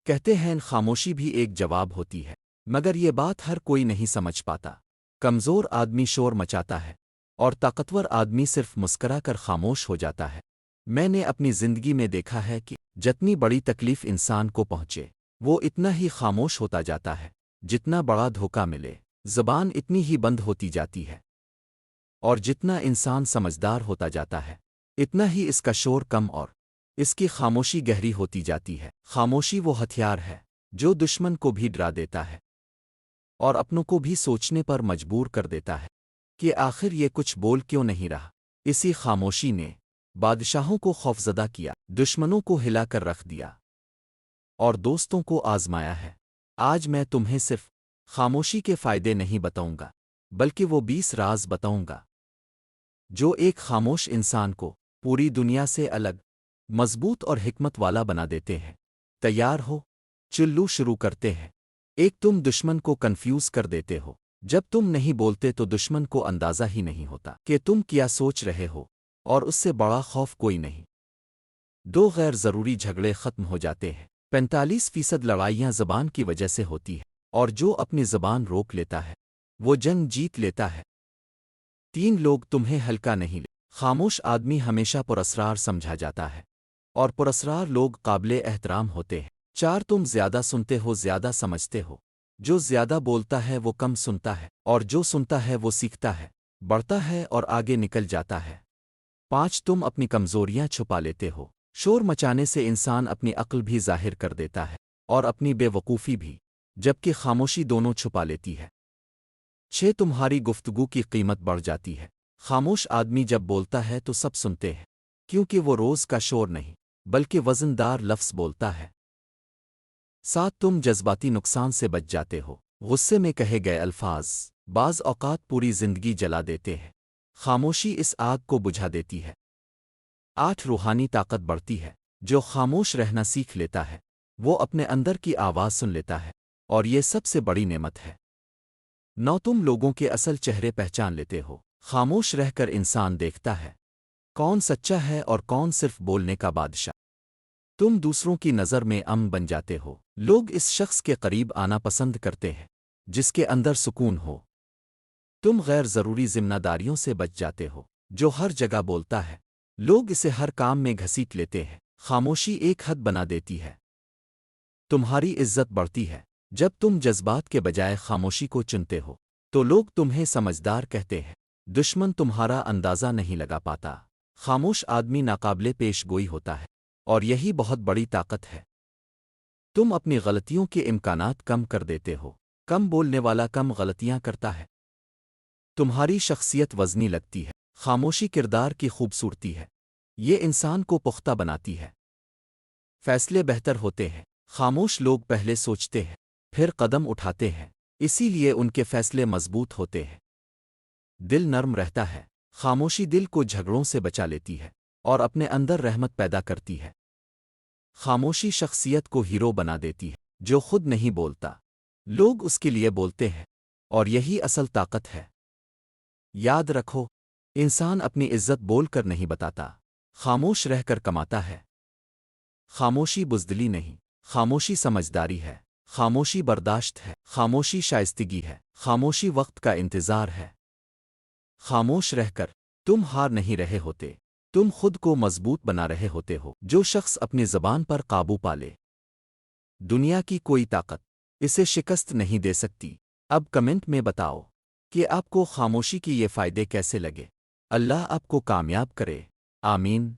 کہتے ہیں خاموشی بھی ایک جواب ہوتی ہے، مگر یہ بات ہر کوئی نہیں سمجھ پاتا۔ کمزور آدمی شور مچاتا ہے اور طاقتور آدمی صرف مسکرا کر خاموش ہو جاتا ہے۔ میں نے اپنی زندگی میں دیکھا ہے کہ جتنی بڑی تکلیف انسان کو پہنچے وہ اتنا ہی خاموش ہوتا جاتا ہے، جتنا بڑا دھوکہ ملے زبان اتنی ہی بند ہوتی جاتی ہے، اور جتنا انسان سمجھدار ہوتا جاتا ہے اتنا ہی اس کا شور کم اور اس کی خاموشی گہری ہوتی جاتی ہے۔ خاموشی وہ ہتھیار ہے جو دشمن کو بھی ڈرا دیتا ہے اور اپنوں کو بھی سوچنے پر مجبور کر دیتا ہے کہ آخر یہ کچھ بول کیوں نہیں رہا۔ اسی خاموشی نے بادشاہوں کو خوفزدہ کیا، دشمنوں کو ہلا کر رکھ دیا اور دوستوں کو آزمایا ہے۔ آج میں تمہیں صرف خاموشی کے فائدے نہیں بتاؤں گا، بلکہ وہ 20 راز بتاؤں گا جو ایک خاموش انسان کو پوری دنیا سے الگ، مضبوط اور حکمت والا بنا دیتے ہیں۔ تیار ہو؟ چلو شروع کرتے ہیں۔ ایک، تم دشمن کو کنفیوز کر دیتے ہو۔ جب تم نہیں بولتے تو دشمن کو اندازہ ہی نہیں ہوتا کہ تم کیا سوچ رہے ہو، اور اس سے بڑا خوف کوئی نہیں۔ دو، غیر ضروری جھگڑے ختم ہو جاتے ہیں۔ 45% لڑائیاں زبان کی وجہ سے ہوتی ہیں، اور جو اپنی زبان روک لیتا ہے وہ جنگ جیت لیتا ہے۔ 3، لوگ تمہیں ہلکا نہیں لے۔ خاموش آدمی ہمیشہ پراسرار سمجھا جاتا ہے، اور پراسرار لوگ قابل احترام ہوتے ہیں۔ 4، تم زیادہ سنتے ہو زیادہ سمجھتے ہو۔ جو زیادہ بولتا ہے وہ کم سنتا ہے، اور جو سنتا ہے وہ سیکھتا ہے، بڑھتا ہے اور آگے نکل جاتا ہے۔ 5، تم اپنی کمزوریاں چھپا لیتے ہو۔ شور مچانے سے انسان اپنی عقل بھی ظاہر کر دیتا ہے اور اپنی بے وقوفی بھی، جبکہ خاموشی دونوں چھپا لیتی ہے۔ 6، تمہاری گفتگو کی قیمت بڑھ جاتی ہے۔ خاموش آدمی جب بولتا ہے تو سب سنتے ہیں، کیونکہ وہ روز کا شور نہیں بلکہ وزن دار لفظ بولتا ہے۔ 7، تم جذباتی نقصان سے بچ جاتے ہو۔ غصے میں کہے گئے الفاظ بعض اوقات پوری زندگی جلا دیتے ہیں، خاموشی اس آگ کو بجھا دیتی ہے۔ 8، روحانی طاقت بڑھتی ہے۔ جو خاموش رہنا سیکھ لیتا ہے وہ اپنے اندر کی آواز سن لیتا ہے، اور یہ سب سے بڑی نعمت ہے۔ 9، تم لوگوں کے اصل چہرے پہچان لیتے ہو۔ خاموش رہ کر انسان دیکھتا ہے کون سچا ہے اور کون صرف بولنے کا بادشاہ۔ تم دوسروں کی نظر میں امن بن جاتے ہو۔ لوگ اس شخص کے قریب آنا پسند کرتے ہیں جس کے اندر سکون ہو۔ تم غیر ضروری ذمہ داریوں سے بچ جاتے ہو۔ جو ہر جگہ بولتا ہے لوگ اسے ہر کام میں گھسیٹ لیتے ہیں۔ خاموشی ایک حد بنا دیتی ہے۔ تمہاری عزت بڑھتی ہے۔ جب تم جذبات کے بجائے خاموشی کو چنتے ہو تو لوگ تمہیں سمجھدار کہتے ہیں، دشمن تمہارا اندازہ نہیں لگا پاتا۔ خاموش آدمی ناقابل پیش گوئی ہوتا ہے، اور یہی بہت بڑی طاقت ہے۔ تم اپنی غلطیوں کے امکانات کم کر دیتے ہو۔ کم بولنے والا کم غلطیاں کرتا ہے۔ تمہاری شخصیت وزنی لگتی ہے۔ خاموشی کردار کی خوبصورتی ہے، یہ انسان کو پختہ بناتی ہے۔ فیصلے بہتر ہوتے ہیں۔ خاموش لوگ پہلے سوچتے ہیں پھر قدم اٹھاتے ہیں، اسی لیے ان کے فیصلے مضبوط ہوتے ہیں۔ دل نرم رہتا ہے۔ خاموشی دل کو جھگڑوں سے بچا لیتی ہے اور اپنے اندر رحمت پیدا کرتی ہے۔ خاموشی شخصیت کو ہیرو بنا دیتی ہے۔ جو خود نہیں بولتا لوگ اس کے لیے بولتے ہیں، اور یہی اصل طاقت ہے۔ یاد رکھو، انسان اپنی عزت بول کر نہیں بتاتا، خاموش رہ کر کماتا ہے۔ خاموشی بزدلی نہیں، خاموشی سمجھداری ہے۔ خاموشی برداشت ہے۔ خاموشی شائستگی ہے۔ خاموشی وقت کا انتظار ہے۔ خاموش رہ کر تم ہار نہیں رہے ہوتے، تم خود کو مضبوط بنا رہے ہوتے ہو۔ جو شخص اپنی زبان پر قابو پالے دنیا کی کوئی طاقت اسے شکست نہیں دے سکتی۔ اب کمنٹ میں بتاؤ کہ آپ کو خاموشی کی یہ فائدے کیسے لگے۔ اللہ آپ کو کامیاب کرے، آمین۔